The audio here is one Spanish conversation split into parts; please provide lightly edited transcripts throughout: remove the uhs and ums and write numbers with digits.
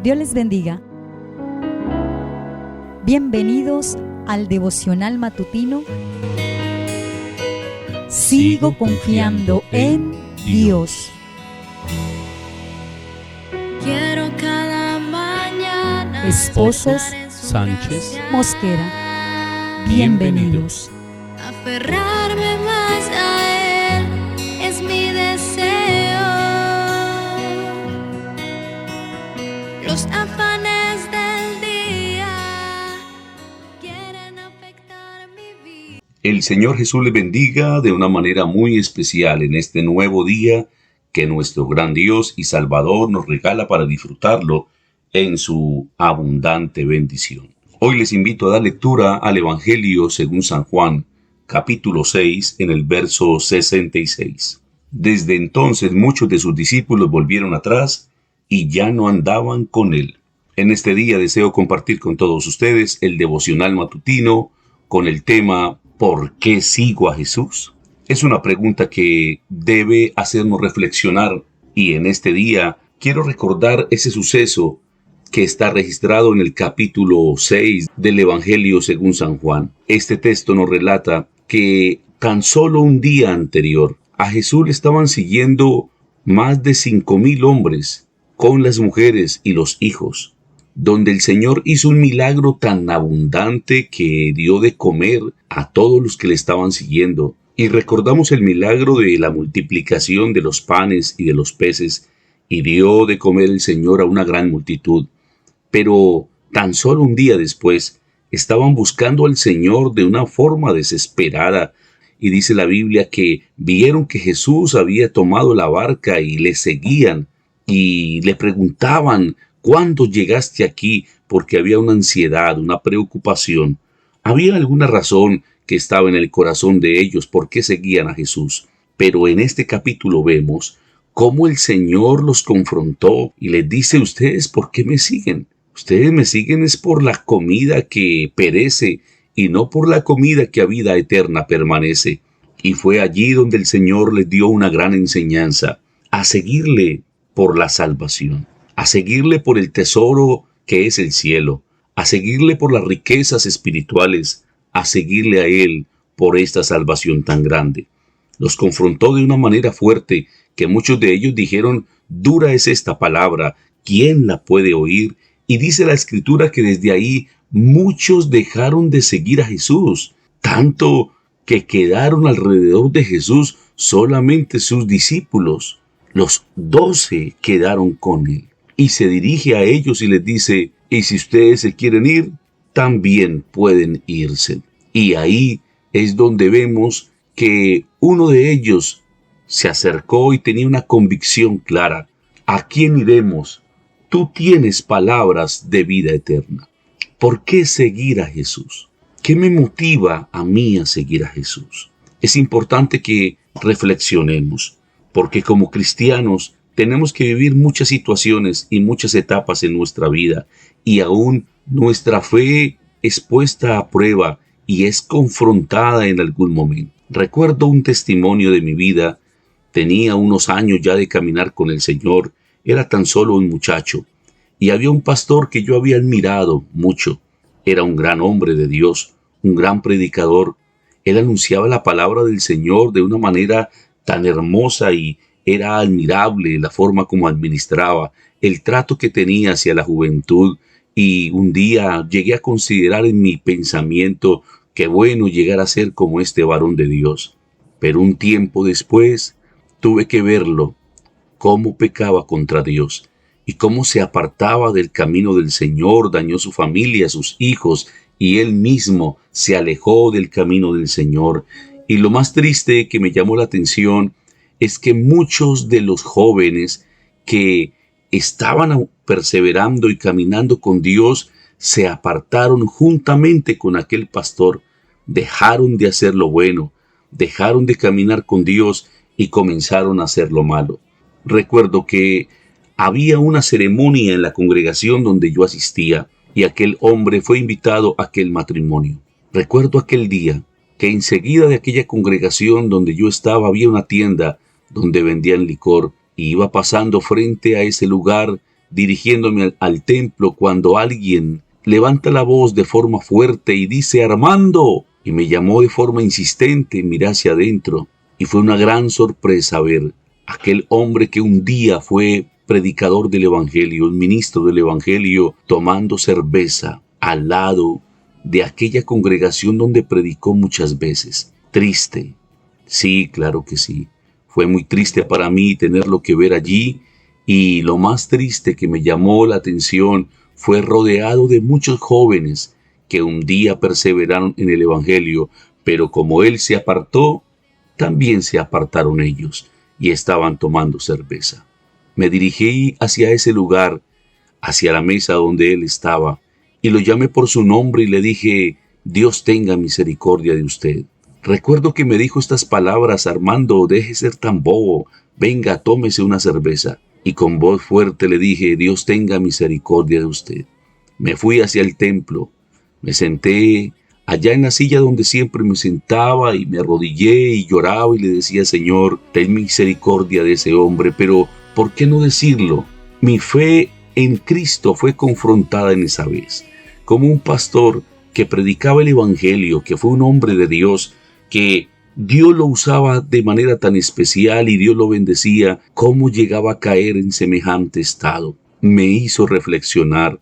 Dios les bendiga. Bienvenidos al devocional matutino. Sigo confiando en Dios. Quiero cada mañana. Esposos Sánchez Mosquera, bienvenidos. Aferrarme más a Él es mi deseo. Los afanes del día quieren afectar mi vida. El Señor Jesús les bendiga de una manera muy especial en este nuevo día que nuestro gran Dios y Salvador nos regala para disfrutarlo en su abundante bendición. Hoy les invito a dar lectura al Evangelio según San Juan, capítulo 6, en el verso 66. Desde entonces muchos de sus discípulos volvieron atrás y ya no andaban con él. En este día deseo compartir con todos ustedes el devocional matutino con el tema ¿por qué sigo a Jesús? Es una pregunta que debe hacernos reflexionar, y en este día quiero recordar ese suceso que está registrado en el capítulo 6 del Evangelio según San Juan. Este texto nos relata que tan solo un día anterior a Jesús le estaban siguiendo más de 5,000 hombres con las mujeres y los hijos, donde el Señor hizo un milagro tan abundante que dio de comer a todos los que le estaban siguiendo. Y recordamos el milagro de la multiplicación de los panes y de los peces, y dio de comer el Señor a una gran multitud. Pero tan solo un día después, estaban buscando al Señor de una forma desesperada, y dice la Biblia que vieron que Jesús había tomado la barca y le seguían, y le preguntaban: ¿cuándo llegaste aquí? Porque había una ansiedad, una preocupación. Había alguna razón que estaba en el corazón de ellos por qué seguían a Jesús. Pero en este capítulo vemos cómo el Señor los confrontó y les dice: ¿ustedes por qué me siguen? Ustedes me siguen es por la comida que perece y no por la comida que a vida eterna permanece. Y fue allí donde el Señor les dio una gran enseñanza: a seguirle por la salvación, a seguirle por el tesoro que es el cielo, a seguirle por las riquezas espirituales, a seguirle a Él por esta salvación tan grande. Los confrontó de una manera fuerte que muchos de ellos dijeron: dura es esta palabra, ¿quién la puede oír? Y dice la Escritura que desde ahí muchos dejaron de seguir a Jesús, tanto que quedaron alrededor de Jesús solamente sus discípulos. Los 12 quedaron con él. Y se dirige a ellos y les dice: y si ustedes se quieren ir, también pueden irse. Y ahí es donde vemos que uno de ellos se acercó y tenía una convicción clara: ¿a quién iremos? Tú tienes palabras de vida eterna. ¿Por qué seguir a Jesús? ¿Qué me motiva a mí a seguir a Jesús? Es importante que reflexionemos, porque como cristianos tenemos que vivir muchas situaciones y muchas etapas en nuestra vida, y aún nuestra fe es puesta a prueba y es confrontada en algún momento. Recuerdo un testimonio de mi vida. Tenía unos años ya de caminar con el Señor, era tan solo un muchacho, y había un pastor que yo había admirado mucho. Era un gran hombre de Dios, un gran predicador. Él anunciaba la palabra del Señor de una manera tan hermosa y era admirable la forma como administraba, el trato que tenía hacia la juventud. Y un día llegué a considerar en mi pensamiento que bueno llegar a ser como este varón de Dios. Pero un tiempo después tuve que verlo, cómo pecaba contra Dios y cómo se apartaba del camino del Señor, dañó su familia, sus hijos, y él mismo se alejó del camino del Señor. Y lo más triste que me llamó la atención es que muchos de los jóvenes que estaban perseverando y caminando con Dios se apartaron juntamente con aquel pastor, dejaron de hacer lo bueno, dejaron de caminar con Dios y comenzaron a hacer lo malo. Recuerdo que había una ceremonia en la congregación donde yo asistía y aquel hombre fue invitado a aquel matrimonio. Recuerdo aquel día que enseguida de aquella congregación donde yo estaba había una tienda donde vendían licor, y iba pasando frente a ese lugar dirigiéndome al templo cuando alguien levanta la voz de forma fuerte y dice Armando, y me llamó de forma insistente. Miré hacia adentro y fue una gran sorpresa ver aquel hombre que un día fue predicador del evangelio, un ministro del evangelio, tomando cerveza al lado de aquella congregación donde predicó muchas veces. Triste. Sí, claro que sí. Fue muy triste para mí tenerlo que ver allí, y lo más triste que me llamó la atención fue rodeado de muchos jóvenes que un día perseveraron en el evangelio, pero como él se apartó, también se apartaron ellos y estaban tomando cerveza. Me dirigí hacia ese lugar, hacia la mesa donde él estaba, y lo llamé por su nombre y le dije, Dios tenga misericordia de usted. Recuerdo que me dijo estas palabras, Armando, deje ser tan bobo, venga, tómese una cerveza. Y con voz fuerte le dije, Dios tenga misericordia de usted. Me fui hacia el templo, me senté allá en la silla donde siempre me sentaba y me arrodillé y lloraba y le decía, Señor, ten misericordia de ese hombre, pero ¿por qué no decirlo? Mi fe en Cristo fue confrontada en esa vez. Como un pastor que predicaba el evangelio, que fue un hombre de Dios, que Dios lo usaba de manera tan especial y Dios lo bendecía, ¿cómo llegaba a caer en semejante estado? Me hizo reflexionar,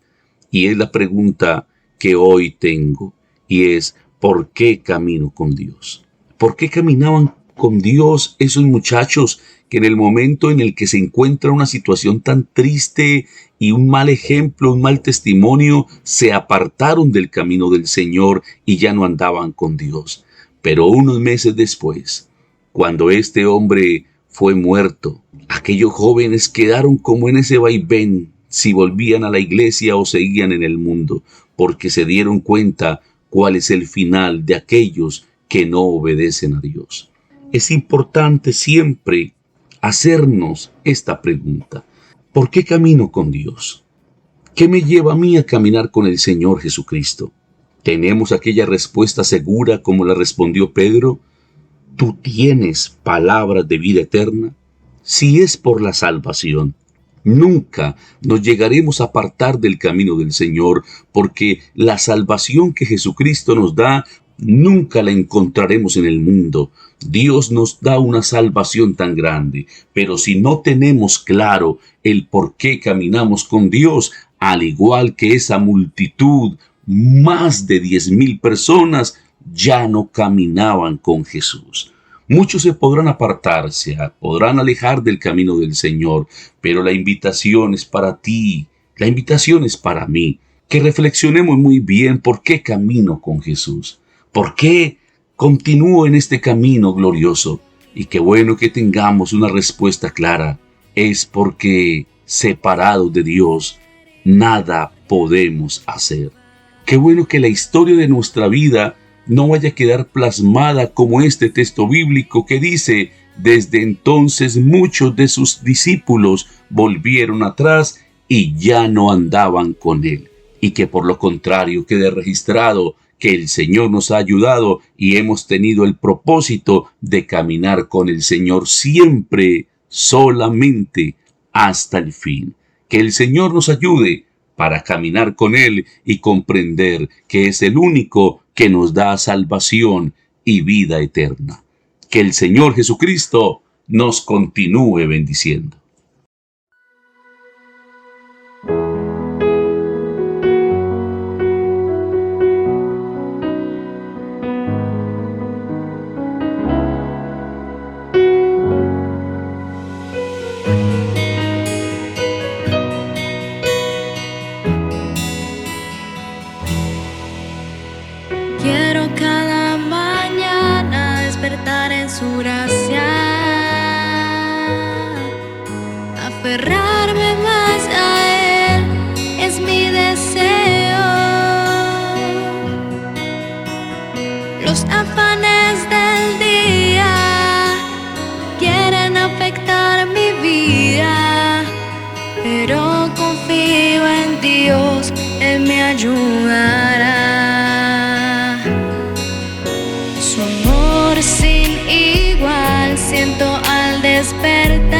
y es la pregunta que hoy tengo, y es, ¿por qué camino con Dios? ¿Por qué caminaban con Dios esos muchachos que en el momento en el que se encuentra una situación tan triste y un mal ejemplo, un mal testimonio, se apartaron del camino del Señor y ya no andaban con Dios? Pero unos meses después, cuando este hombre fue muerto, aquellos jóvenes quedaron como en ese vaivén, si volvían a la iglesia o seguían en el mundo, porque se dieron cuenta cuál es el final de aquellos que no obedecen a Dios. Es importante siempre hacernos esta pregunta. ¿Por qué camino con Dios? ¿Qué me lleva a mí a caminar con el Señor Jesucristo? ¿Tenemos aquella respuesta segura como la respondió Pedro? ¿Tú tienes palabras de vida eterna? Si es por la salvación, nunca nos llegaremos a apartar del camino del Señor, porque la salvación que Jesucristo nos da, nunca la encontraremos en el mundo. Dios nos da una salvación tan grande, pero si no tenemos claro el por qué caminamos con Dios, al igual que esa multitud, más de 10,000 personas ya no caminaban con Jesús. Muchos se podrán apartar, se podrán alejar del camino del Señor, pero la invitación es para ti, la invitación es para mí, que reflexionemos muy bien por qué camino con Jesús, por qué continúo en este camino glorioso, y qué bueno que tengamos una respuesta clara. Es porque separados de Dios, nada podemos hacer. Qué bueno que la historia de nuestra vida no vaya a quedar plasmada como este texto bíblico que dice, desde entonces muchos de sus discípulos volvieron atrás y ya no andaban con él. Y que por lo contrario quede registrado que el Señor nos ha ayudado y hemos tenido el propósito de caminar con el Señor siempre, solamente, hasta el fin. Que el Señor nos ayude para caminar con Él y comprender que es el único que nos da salvación y vida eterna. Que el Señor Jesucristo nos continúe bendiciendo. Quiero cada mañana despertar en su gracia, aferrarme más a Él, es mi deseo. Los afanes del día quieren afectar mi vida, pero confío en Dios, Él me ayudará. Sin igual siento al despertar.